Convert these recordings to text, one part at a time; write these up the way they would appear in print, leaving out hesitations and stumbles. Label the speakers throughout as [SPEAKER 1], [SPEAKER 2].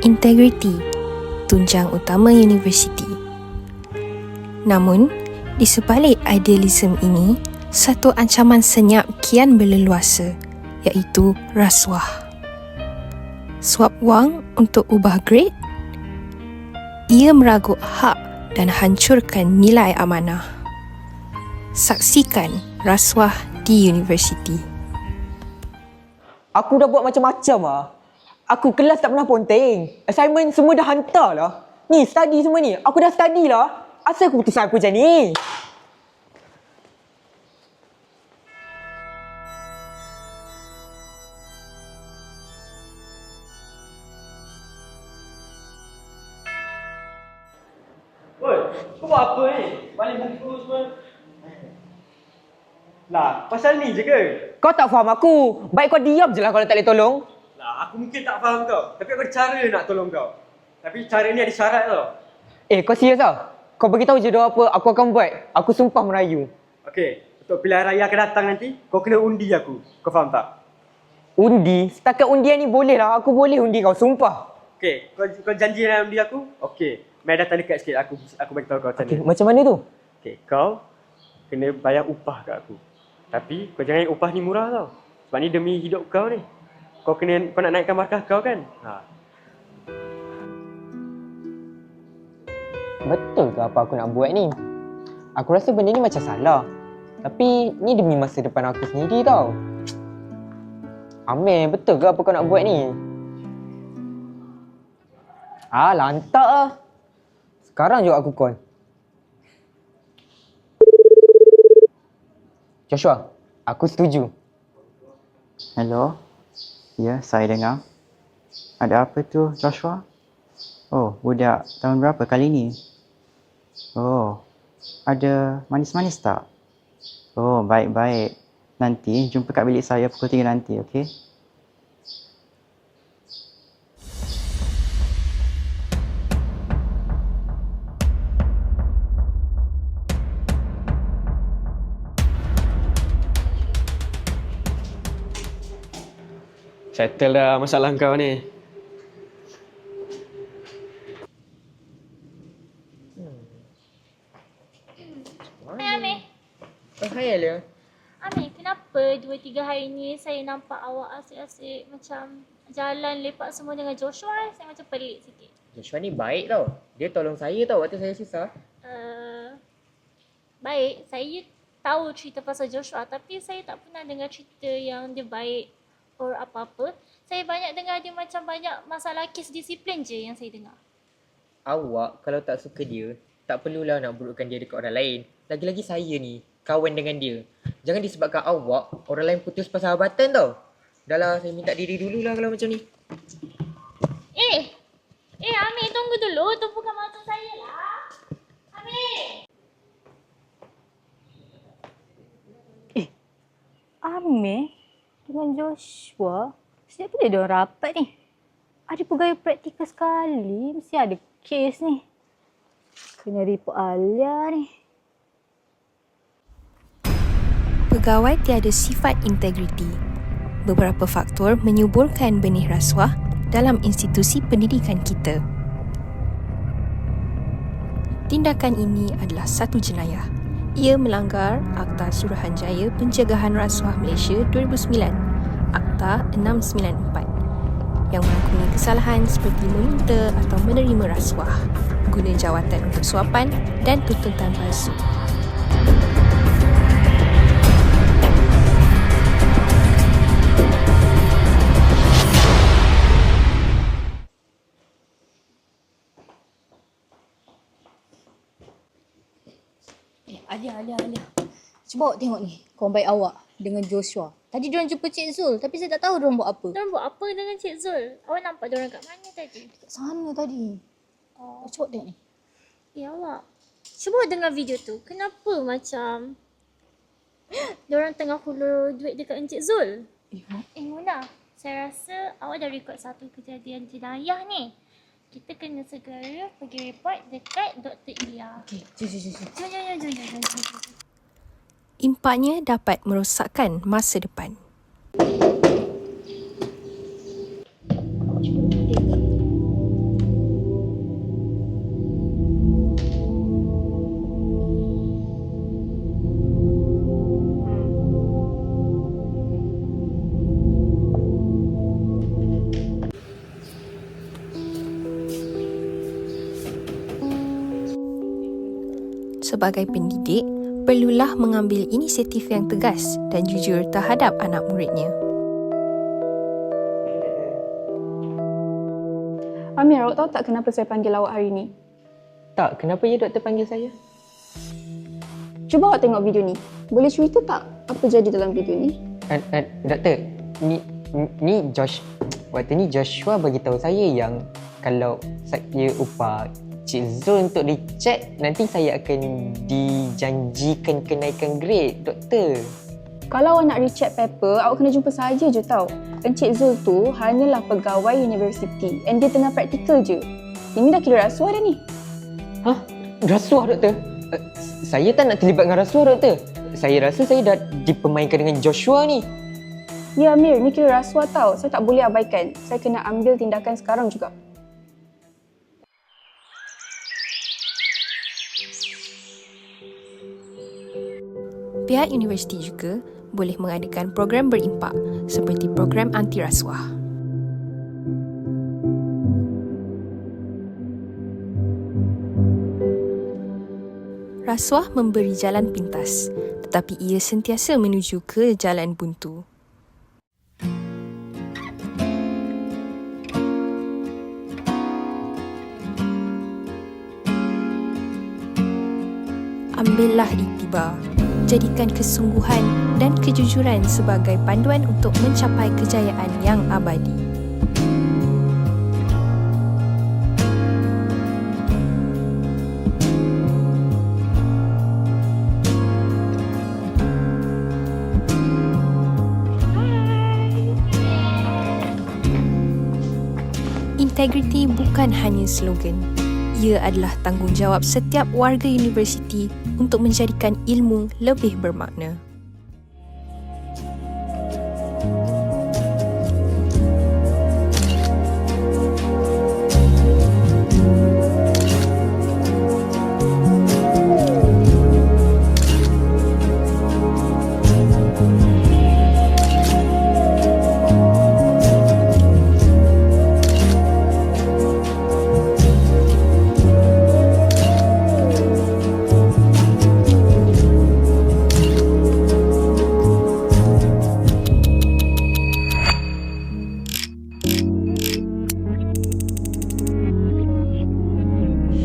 [SPEAKER 1] Integriti, tunjang utama universiti. Namun, di sebalik idealisme ini, satu ancaman senyap kian berleluasa, iaitu rasuah. Suap wang untuk ubah grade, ia meragut hak dan hancurkan nilai amanah. Saksikan rasuah di universiti.
[SPEAKER 2] Aku dah buat macam-macam lah. Aku kelas tak pernah ponteng. Assignment semua dah hantar lah. Ni, study semua ni. Aku dah study lah. Asal keputusan aku macam ni?
[SPEAKER 3] Oi, kau buat apa ni? Balik buku semua. Lah, pasal ni je ke?
[SPEAKER 2] Kau tak faham aku. Baik kau diam je lah kalau tak boleh tolong.
[SPEAKER 3] Lah, aku mungkin tak faham kau. Tapi aku ada cara nak tolong kau. Tapi cara ni ada syarat tau.
[SPEAKER 2] Kau serius tau? Kau beritahu je doa apa aku akan buat. Aku sumpah merayu.
[SPEAKER 3] Okey, untuk pilihan raya akan datang nanti, kau kena undi aku. Kau faham tak?
[SPEAKER 2] Undi? Setakat undian ni boleh lah. Aku boleh undi kau, sumpah.
[SPEAKER 3] Okey, kau janji nak undi aku? Okey. Mari datang dekat sikit, aku beritahu kau macam
[SPEAKER 2] Okay,
[SPEAKER 3] mana.
[SPEAKER 2] macam mana tu?
[SPEAKER 3] Okey, kau kena bayar upah kat aku. Tapi kau jangan upah ni murah tau. Sebab ni demi hidup kau ni. Kau nak naikkan markah kau kan?
[SPEAKER 2] Betul ke apa aku nak buat ni? Aku rasa benda ni macam salah. Tapi ni demi masa depan aku sendiri tau. Amir, betul ke apa kau nak buat ni? Lantak lah. Sekarang juga aku call. Joshua, aku setuju.
[SPEAKER 4] Hello? Ya, saya dengar. Ada apa tu, Joshua? Oh, budak tahun berapa kali ni? Oh, ada manis-manis tak? Oh, baik-baik. Nanti jumpa kat bilik saya pukul 3 nanti, okey?
[SPEAKER 3] Settle dah masalah kau ni.
[SPEAKER 5] Hai Amir.
[SPEAKER 2] Hai Alia.
[SPEAKER 5] Amir, kenapa 2-3 hari ni saya nampak awak asyik-asyik macam jalan lepak semua dengan Joshua? Saya macam pelik sikit.
[SPEAKER 2] Joshua ni baik tau. Dia tolong saya tau waktu saya susah.
[SPEAKER 5] Baik, saya tahu cerita pasal Joshua tapi saya tak pernah dengar cerita yang dia baik or apa-apa. Saya banyak dengar dia macam banyak masalah kes disiplin je yang saya dengar.
[SPEAKER 6] Awak kalau tak suka dia, tak perlulah nak burukkan dia dekat orang lain. Lagi-lagi saya ni kawan dengan dia. Jangan disebabkan awak, orang lain putus persahabatan tau. Dah lah, saya minta diri dululah kalau macam ni.
[SPEAKER 5] Amir, tunggu dulu. Tu bukan maksud saya lah. Amir!
[SPEAKER 7] Amir dengan Joshua, sejak bila dia orang rapat ni? Ada pegawai praktikal sekali, mesti ada kes ni. Kena report Alia ni.
[SPEAKER 1] Pegawai tiada sifat integriti. Beberapa faktor menyuburkan benih rasuah dalam institusi pendidikan kita. Tindakan ini adalah satu jenayah. Ia melanggar Akta Suruhanjaya Pencegahan Rasuah Malaysia 2009, Akta 694, yang merangkumi kesalahan seperti meminta atau menerima rasuah, guna jawatan untuk suapan dan tuntutan palsu.
[SPEAKER 7] Alia. Cuba awak tengok ni, kawan baik awak dengan Joshua. Tadi diorang jumpa Cik Zul, tapi saya tak tahu diorang buat apa.
[SPEAKER 5] Diorang buat apa dengan Cik Zul? Awak nampak diorang kat mana tadi?
[SPEAKER 7] Kat sana tadi. Cuba tengok ni.
[SPEAKER 5] Awak. Cuba dengar video tu. Kenapa macam diorang tengah hulur duit dekat Encik Zul? Muna, saya rasa awak dah rekod satu kejadian jenayah ni. Kita kena segera pergi report dekat Dr. Ilya.
[SPEAKER 7] Okey, jom.
[SPEAKER 1] Impaknya dapat merosakkan masa depan. sebagai pendidik, perlulah mengambil inisiatif yang tegas dan jujur terhadap anak muridnya.
[SPEAKER 8] Amir, awak tahu tak kenapa saya panggil awak hari ni?
[SPEAKER 2] Tak, kenapa ya doktor panggil saya?
[SPEAKER 8] Cuba awak tengok video ni. Boleh cerita tak apa jadi dalam video ni?
[SPEAKER 2] Doktor, ni Josh. Waktu ni Joshua bagi tahu saya yang kalau saya upah Cik Zul untuk dicek, nanti saya akan dijanjikan kenaikan grade, doktor.
[SPEAKER 8] Kalau awak nak recheck paper, awak kena jumpa saja je tau. Encik Zul tu hanyalah pegawai universiti and dia tengah praktikal je. Ini dah kira rasuah dah ni.
[SPEAKER 2] Hah? Rasuah, doktor? Saya tak nak terlibat dengan rasuah, doktor. Saya rasa saya dah dipermainkan dengan Joshua ni.
[SPEAKER 8] Ya Amir, ni kira rasuah tau. Saya tak boleh abaikan. Saya kena ambil tindakan sekarang juga.
[SPEAKER 1] Pihak universiti juga boleh mengadakan program berimpak seperti program anti rasuah. Rasuah memberi jalan pintas, tetapi ia sentiasa menuju ke jalan buntu. Ambillah iktibar. Jadikan kesungguhan dan kejujuran sebagai panduan untuk mencapai kejayaan yang abadi. Integriti bukan hanya slogan. Ia adalah tanggungjawab setiap warga universiti untuk menjadikan ilmu lebih bermakna.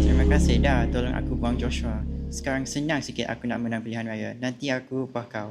[SPEAKER 4] Terima kasih dah tolong aku buang Joshua. Sekarang senang sikit aku nak menang pilihan raya. Nanti aku upah kau.